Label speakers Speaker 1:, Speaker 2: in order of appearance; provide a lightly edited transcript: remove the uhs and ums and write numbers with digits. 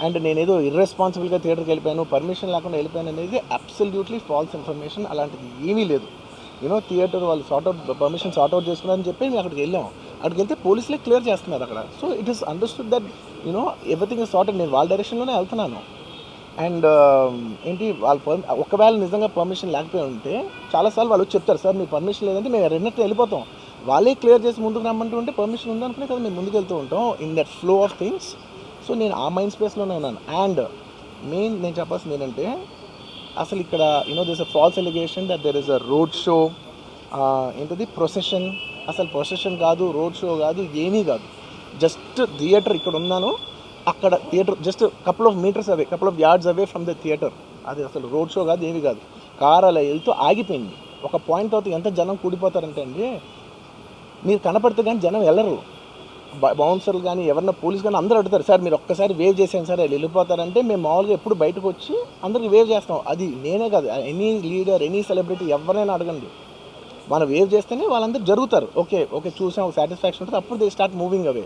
Speaker 1: And నేనేదో ఇర్రెస్పాన్సిబుల్గా థియేటర్కి వెళ్ళిపోయాను, పర్మిషన్ లేకుండా వెళ్ళిపోయాను అనేది అబ్సల్యూట్లీ ఫాల్స్ ఇన్ఫర్మేషన్. అలాంటిది ఏమీ లేదు. థియేటర్ వాళ్ళు పర్మిషన్ సార్ట్అవుట్ చేసుకున్నారని చెప్పి మేము అక్కడికి వెళ్ళాం. అక్కడికి వెళ్తే పోలీసులే క్లియర్ చేస్తున్నారు అక్కడ. So it is understood that everything is sorted. నేను వాళ్ళ డైరెక్షన్లోనే వెళ్తున్నాను. అండ్ ఏంటి ఒకవేళ నిజంగా పర్మిషన్ లేకపోయి ఉంటే చాలాసార్లు వాళ్ళు చెప్తారు, సార్ మీ పర్మిషన్ లేదంటే మేము రెండింటిని వెళ్ళిపోతాం. వాళ్ళే క్లియర్ చేసి ముందుకు రమ్మంటూ ఉంటే పర్మిషన్ ఉందనుకునే కదా మేము ముందుకు వెళ్తూ ఉంటాం in that flow of things. So నేను ఆ మైండ్ స్పేస్లోనే ఉన్నాను. అండ్ మెయిన్ నేను చెప్పాల్సింది ఏంటంటే, అసలు ఇక్కడ this a false allegation that there is a road show, procession. అసలు ప్రొసెషన్ కాదు, రోడ్ షో కాదు, ఏమీ కాదు. జస్ట్ థియేటర్ ఇక్కడ ఉన్నాను, అక్కడ theatre just couple of metres away, couple of yards away from the theatre. అది అసలు రోడ్ షో కాదు, ఏమీ కాదు. కార్ అలా వెళ్తూ ఆగిపోయింది. ఒక పాయింట్ తర్వాత ఎంత జనం కూడిపోతారంటే అండి, మీరు కనపడితే కానీ జనం వెళ్ళరు. బౌన్సర్లు కానీ ఎవరన్నా పోలీస్ కానీ అందరూ అడుగుతారు, సార్ మీరు ఒక్కసారి వేవ్ చేసాను సార్ వాళ్ళు వెళ్ళిపోతారంటే మేము మామూలుగా ఎప్పుడు బయటకు వచ్చి అందరికి వేవ్ చేస్తాం. అది నేనే కాదు, ఎనీ లీడర్, ఎనీ సెలబ్రిటీ ఎవరైనా అడగండి, మనం వేవ్ చేస్తేనే వాళ్ళందరూ జరుగుతారు. ఓకే ఓకే చూసాం, సాటిస్ఫాక్షన్ ఉంటుంది, అప్పుడు దే స్టార్ట్ మూవింగ్ అవే.